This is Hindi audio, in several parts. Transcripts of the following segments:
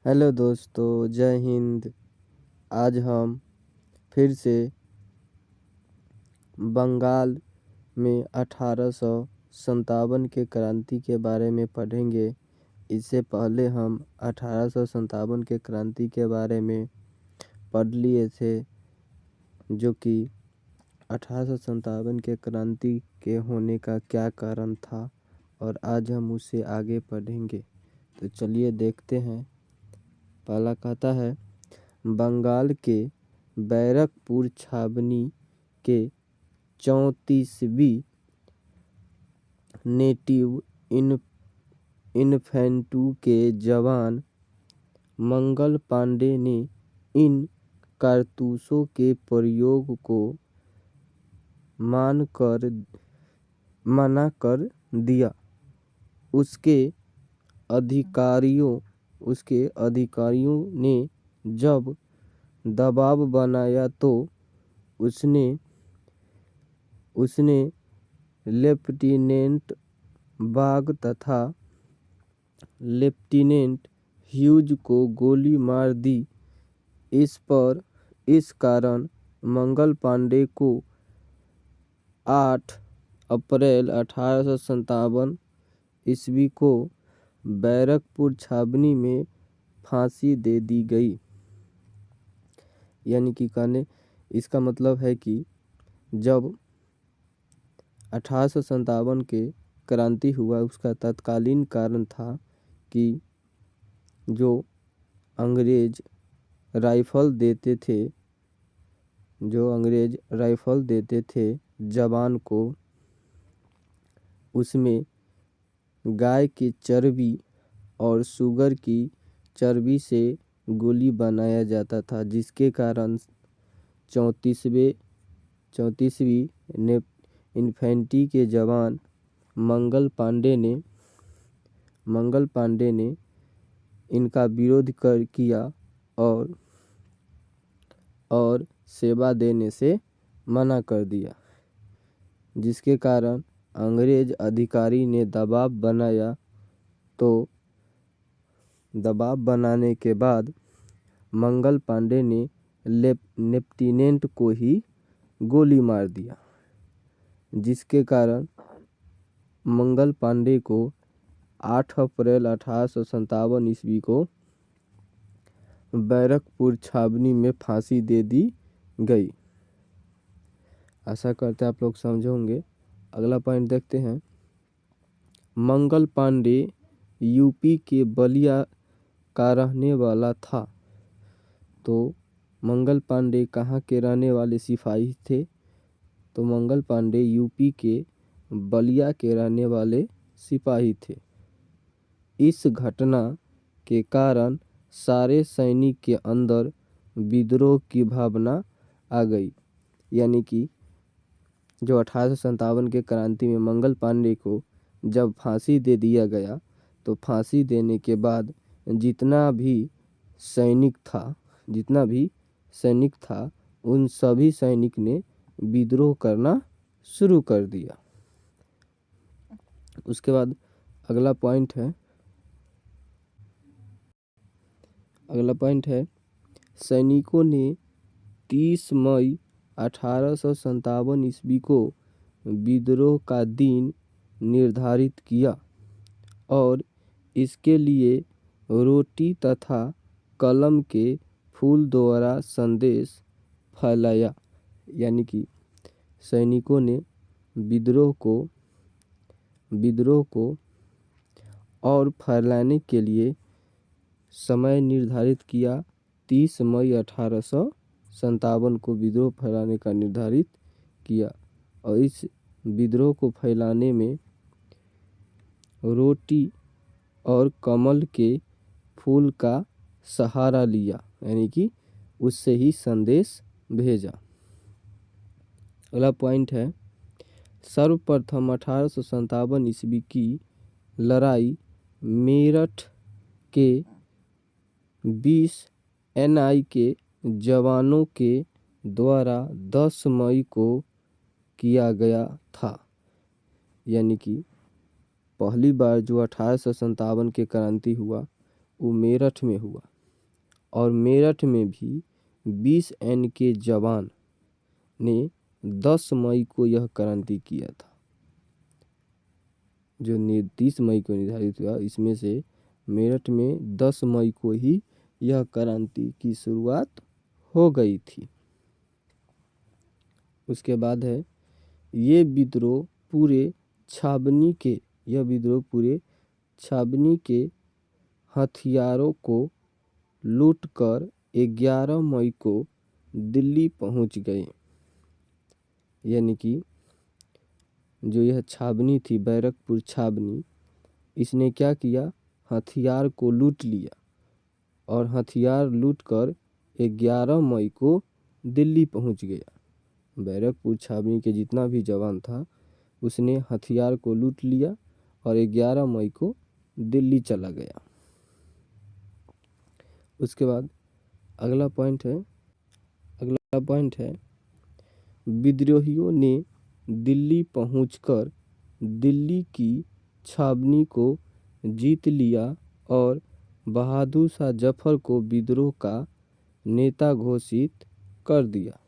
हेलो दोस्तों, जय हिंद। आज हम फिर से बंगाल में 1857 के क्रांति के बारे में पढ़ेंगे। इससे पहले हम 1857 के क्रांति के बारे में पढ़ लिए थे, जो कि 1857 के क्रांति के होने का क्या कारण था, और आज हम उसे आगे पढ़ेंगे। तो चलिए देखते हैं। पहला कहता है, बंगाल के बैरकपुर छावनी के 34वीं नेटिव इन्फेंट्री के जवान मंगल पांडे ने इन कारतूसों के प्रयोग को मना कर दिया। उसके अधिकारियों ने जब दबाव बनाया तो उसने लेफ्टिनेंट बाग तथा लेफ्टिनेंट ह्यूज को गोली मार दी। इस कारण मंगल पांडे को 8 अप्रैल 1857 ईस्वी को बैरकपुर छावनी में फांसी दे दी गई। यानी कि इसका मतलब है कि जब 1857 के क्रांति हुआ, उसका तत्कालीन कारण था कि जो अंग्रेज राइफल देते थे जवान को, उसमें गाय की चर्बी और सुअर की चर्बी से गोली बनाया जाता था, जिसके कारण 34वीं इन्फेंट्री के जवान मंगल पांडे ने इनका विरोध किया और सेवा देने से मना कर दिया, जिसके कारण अंग्रेज अधिकारी ने दबाव बनाया। तो दबाव बनाने के बाद मंगल पांडे ने लेफ्टिनेंट को ही गोली मार दिया, जिसके कारण मंगल पांडे को 8 अप्रैल 1857 ईस्वी को बैरकपुर छावनी में फांसी दे दी गई। आशा करते हैं आप लोग समझे होंगे। अगला पॉइंट देखते हैं। मंगल पांडे यूपी के बलिया का रहने वाला था। तो मंगल पांडे कहाँ के रहने वाले सिपाही थे? तो मंगल पांडे यूपी के बलिया के रहने वाले सिपाही थे। इस घटना के कारण सारे सैनिक के अंदर विद्रोह की भावना आ गई। यानी कि जो 1857 के क्रांति में मंगल पांडे को जब फांसी दे दिया गया, तो फांसी देने के बाद जितना भी सैनिक था उन सभी सैनिक ने विद्रोह करना शुरू कर दिया। उसके बाद अगला पॉइंट है सैनिकों ने 30 मई 1857 ईस्वी को विद्रोह का दिन निर्धारित किया और इसके लिए रोटी तथा कलम के फूल द्वारा संदेश फैलाया। यानी कि सैनिकों ने विद्रोह को और फैलाने के लिए समय निर्धारित किया। 30 मई 1857 को विद्रोह फैलाने का निर्धारित किया, और इस विद्रोह को फैलाने में रोटी और कमल के फूल का सहारा लिया, यानी कि उससे ही संदेश भेजा। अगला पॉइंट है, सर्वप्रथम 1857 ईस्वी की लड़ाई मेरठ के 20 NI के जवानों के द्वारा 10 मई को किया गया था। यानी कि पहली बार जो 1857 के क्रांति हुआ वो मेरठ में हुआ। और मेरठ में भी 20 N के जवान ने 10 मई को यह क्रांति किया था। जो 30 मई को निर्धारित हुआ, इसमें से मेरठ में 10 मई को ही यह क्रांति की शुरुआत हो गई थी। उसके बाद है ये विद्रोह पूरे छावनी के हथियारों को लूटकर 11 मई को दिल्ली पहुंच गए। यानी कि जो यह छावनी थी, बैरकपुर छावनी, इसने क्या किया, हथियार को लूट लिया और हथियार लूटकर 11 मई को दिल्ली पहुंच गया। बैरकपुर छावनी के जितना भी जवान था उसने हथियार को लूट लिया और 11 मई को दिल्ली चला गया। उसके बाद अगला पॉइंट है विद्रोहियों ने दिल्ली पहुंचकर दिल्ली की छावनी को जीत लिया और बहादुर शाह जफर को विद्रोह का नेता घोषित कर दिया।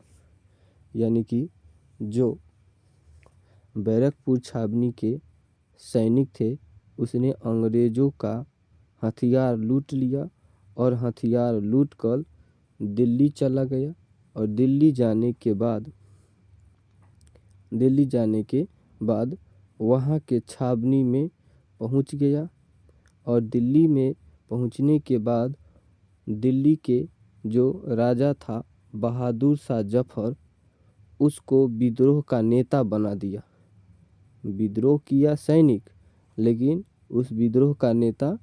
यानी कि जो बैरकपुर छावनी के सैनिक थे उसने अंग्रेज़ों का हथियार लूट लिया और हथियार लूटकर दिल्ली चला गया और दिल्ली जाने के बाद वहाँ के छावनी में पहुँच गया और दिल्ली में पहुँचने के बाद दिल्ली के जो राजा था बहादुर शाह जफर, उसको विद्रोह का नेता बना दिया। विद्रोह किया सैनिक, लेकिन उस विद्रोह का नेता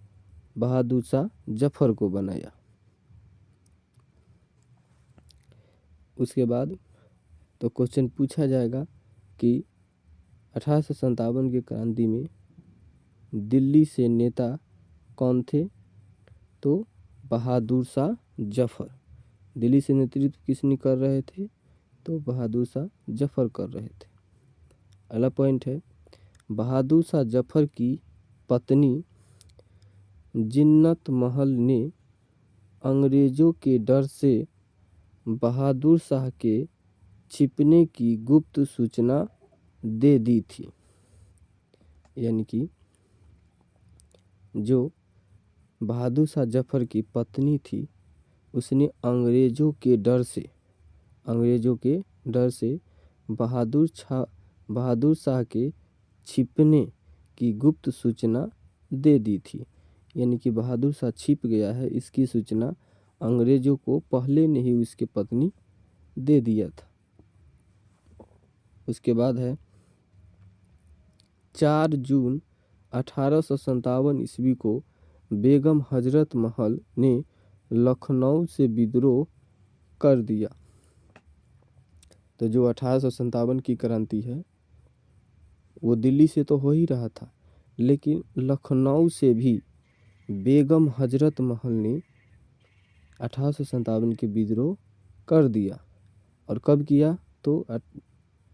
बहादुर शाह जफर को बनाया। उसके बाद तो क्वेश्चन पूछा जाएगा कि 1857 की क्रांति में दिल्ली से नेता कौन थे, तो बहादुर शाह जफर। दिल्ली से नेतृत्व किसने कर रहे थे, तो बहादुर शाह जफर कर रहे थे। अगला पॉइंट है बहादुर शाह जफर की पत्नी जिन्नत महल ने अंग्रेज़ों के डर से बहादुर शाह के छिपने की गुप्त सूचना दे दी थी। यानी कि जो बहादुर शाह जफर की पत्नी थी उसने अंग्रेज़ों के डर से बहादुर शाह के छिपने की गुप्त सूचना दे दी थी। यानी कि बहादुर शाह छिप गया है, इसकी सूचना अंग्रेज़ों को पहले नहीं उसकी पत्नी दे दिया था। उसके बाद है 4 जून 1857 ईस्वी को बेगम हजरत महल ने लखनऊ से विद्रोह कर दिया। तो जो 1857 की क्रांति है वो दिल्ली से तो हो ही रहा था, लेकिन लखनऊ से भी बेगम हजरत महल ने 1857 के विद्रोह कर दिया। और कब किया, तो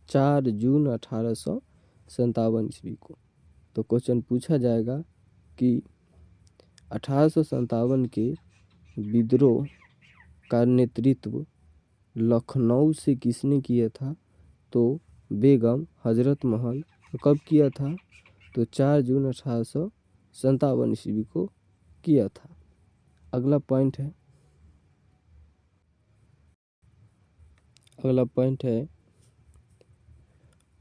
4 जून 1857 ईस्वी को। तो क्वेश्चन पूछा जाएगा कि 1857 के विद्रोह का नेतृत्व लखनऊ से किसने किया था, तो बेगम हजरत महल। कब किया था, तो 4 जून 1857 ईस्वी को किया था। अगला पॉइंट है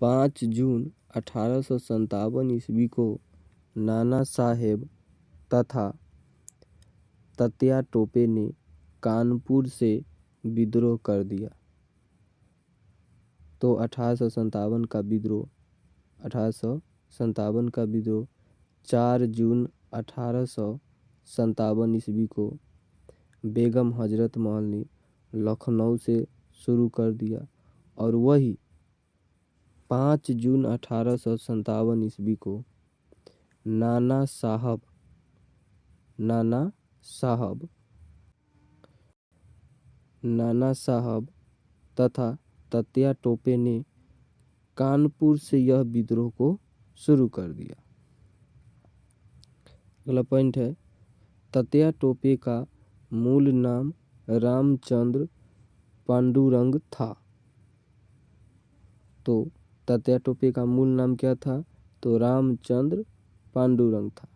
5 जून 1857 ईस्वी को नाना साहेब तथा तात्या टोपे ने कानपुर से विद्रोह कर दिया। तो 1857 का विद्रोह 4 जून 1857 ईस्वी को बेगम हजरत महल ने लखनऊ से शुरू कर दिया और वही 5 जून 1857 ईस्वी को नाना साहब तथा तात्या टोपे ने कानपुर से यह विद्रोह को शुरू कर दिया। अगला पॉइंट है तात्या टोपे का मूल नाम रामचंद्र पांडुरंग था। तो तात्या टोपे का मूल नाम क्या था? तो रामचंद्र पांडुरंग था।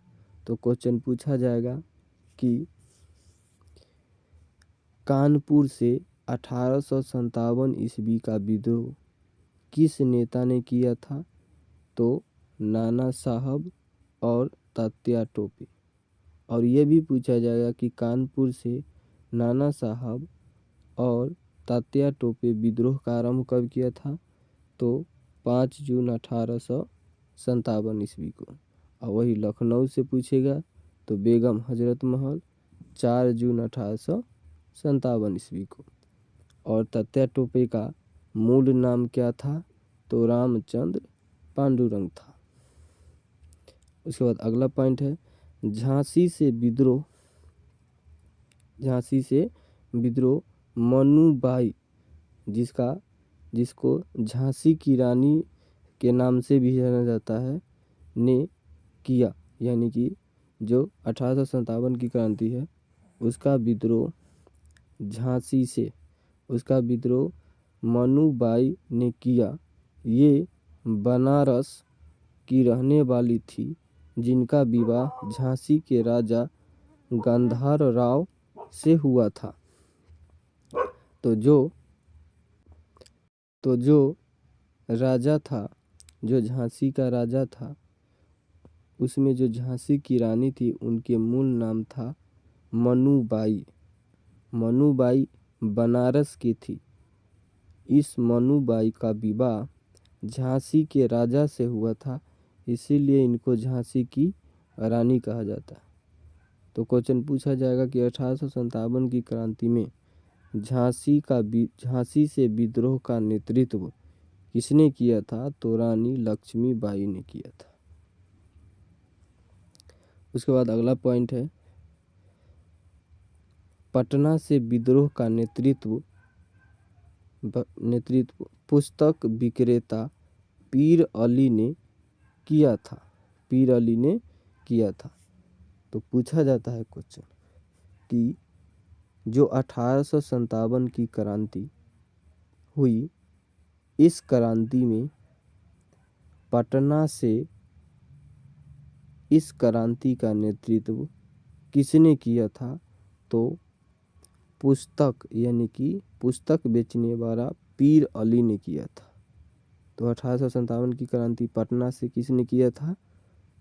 तो क्वेश्चन पूछा जाएगा कि कानपुर से 1857 ईस्वी का विद्रोह किस नेता ने किया था? तो नाना साहब और तात्या टोपे। और ये भी पूछा जाएगा कि कानपुर से नाना साहब और तात्या टोपे विद्रोह का आरंभ कब किया था? तो 5 जून 1857 ईस्वी को। और वही लखनऊ से पूछेगा तो बेगम हजरत महल 4 जून 1857 ईस्वी को। और तात्या टोपे का मूल नाम क्या था? तो रामचंद्र पांडुरंग था। उसके बाद अगला पॉइंट है झांसी से विद्रोह मनुबाई, जिसको झांसी की रानी के नाम से भी जाना जाता है, ने किया। यानी कि जो 1857 की क्रांति है उसका विद्रोह मनुबाई ने किया। ये बनारस की रहने वाली थी जिनका विवाह झांसी के राजा गांधार राव से हुआ था। तो जो राजा था, जो झांसी का राजा था, उसमें जो झांसी की रानी थी उनके मूल नाम था मनुबाई। मनुबाई बनारस की थी। इस मनुबाई का विवाह झांसी के राजा से हुआ था, इसीलिए इनको झांसी की रानी कहा जाता है। तो क्वेश्चन पूछा जाएगा कि 1857 की क्रांति में झांसी से विद्रोह का नेतृत्व किसने किया था? तो रानी लक्ष्मीबाई ने किया था। उसके बाद अगला पॉइंट है पटना से विद्रोह का नेतृत्व पुस्तक विक्रेता पीर अली ने किया था। तो पूछा जाता है क्वेश्चन कि जो 1857 की क्रांति हुई, इस क्रांति में पटना से इस क्रांति का नेतृत्व किसने किया था? तो पुस्तक यानी कि पुस्तक बेचने वाला पीर अली ने किया था। तो 1857 की क्रांति पटना से किसने किया था?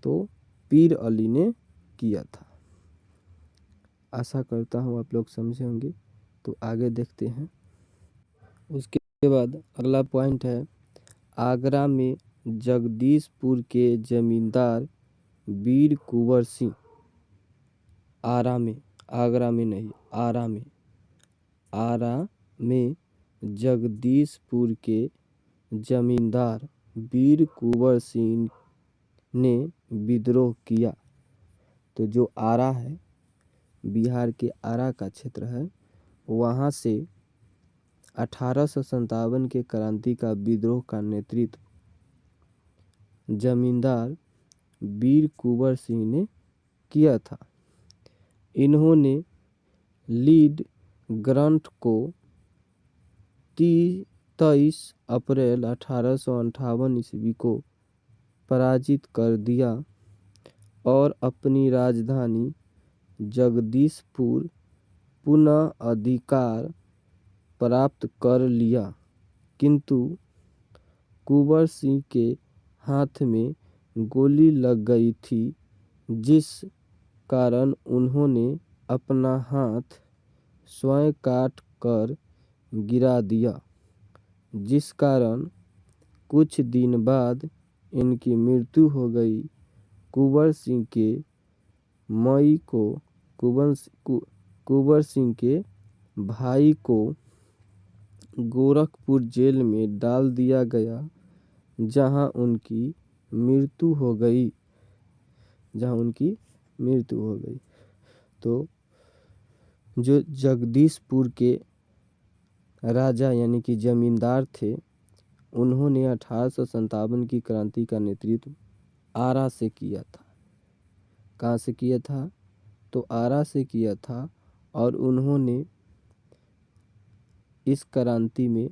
तो पीर अली ने किया था। आशा करता हूँ आप लोग समझे होंगे। तो आगे देखते हैं। उसके बाद अगला पॉइंट है आगरा में जगदीशपुर के जमींदार वीर कुंवर सिंह। आरा में जगदीशपुर के जमींदार वीर कुंवर सिंह ने विद्रोह किया। तो जो आरा है, बिहार के आरा का क्षेत्र है, वहाँ से 1857 के क्रांति का विद्रोह का नेतृत्व जमींदार वीर कुंवर सिंह ने किया था। इन्होंने लीड ग्रंथ को 23 अप्रैल 1858 ईस्वी को पराजित कर दिया और अपनी राजधानी जगदीशपुर पुनः अधिकार प्राप्त कर लिया। किंतु कुंवर सिंह के हाथ में गोली लग गई थी, जिस कारण उन्होंने अपना हाथ स्वयं काट कर गिरा दिया, जिस कारण कुछ दिन बाद इनकी मृत्यु हो गई। कुंवर सिंह के भाई को गोरखपुर जेल में डाल दिया गया, जहां उनकी मृत्यु हो गई। तो जो जगदीशपुर के राजा यानी कि जमींदार थे, उन्होंने 1857 की क्रांति का नेतृत्व आरा से किया था। कहाँ से किया था? तो आरा से किया था। और उन्होंने इस क्रांति में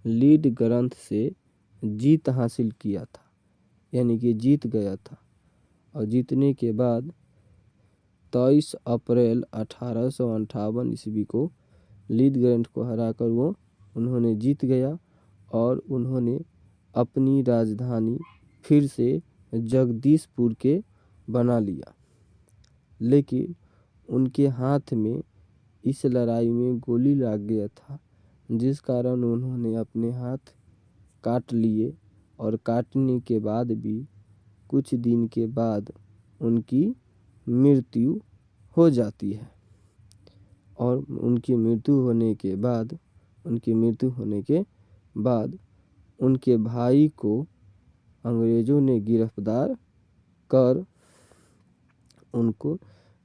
लीड ग्रंथ से जीत हासिल किया था, यानी कि जीत गया था। और जीतने के बाद 23 अप्रैल 1858 ईस्वी को लीड ग्रंथ को हराकर उन्होंने जीत गया और उन्होंने अपनी राजधानी फिर से जगदीशपुर के बना लिया। लेकिन उनके हाथ में इस लड़ाई में गोली लग गया था, जिस कारण उन्होंने अपने हाथ काट लिए और काटने के बाद भी कुछ दिन के बाद उनकी मृत्यु हो जाती है। और उनकी मृत्यु होने के बाद उनके भाई को अंग्रेज़ों ने गिरफ्तार कर उनको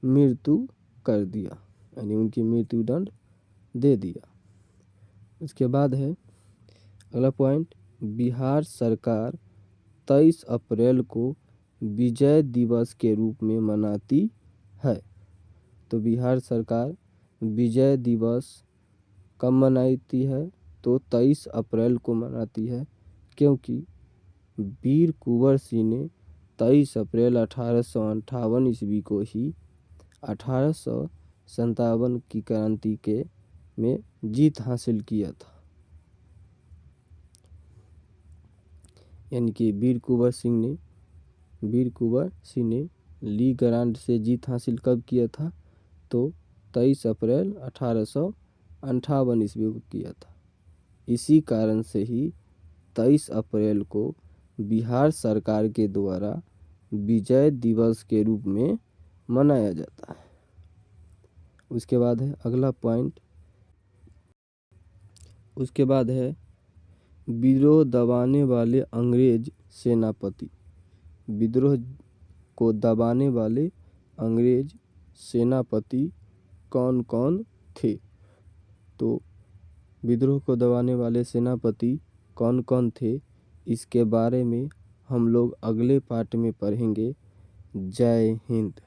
मृत्यु कर दिया, यानी उनकी मृत्यु दंड दे दिया। उसके बाद है अगला पॉइंट, बिहार सरकार 23 अप्रैल को विजय दिवस के रूप में मनाती है। तो बिहार सरकार विजय दिवस कब मनाती है? तो 23 अप्रैल को मनाती है, क्योंकि वीर कुंवर सिंह ने 23 अप्रैल 1858 ईस्वी को ही 1857 की क्रांति में जीत हासिल किया था। यानी कि वीर कुंवर सिंह ने ली ग्रांट से जीत हासिल कब किया था? तो 23 अप्रैल 1858 ईस्वी को किया था। इसी कारण से ही 23 अप्रैल को बिहार सरकार के द्वारा विजय दिवस के रूप में मनाया जाता है। उसके बाद है अगला पॉइंट, उसके बाद है विद्रोह दबाने वाले अंग्रेज सेनापति। विद्रोह को दबाने वाले अंग्रेज सेनापति कौन कौन थे? तो विद्रोह को दबाने वाले सेनापति कौन कौन थे, इसके बारे में हम लोग अगले पार्ट में पढ़ेंगे। जय हिंद।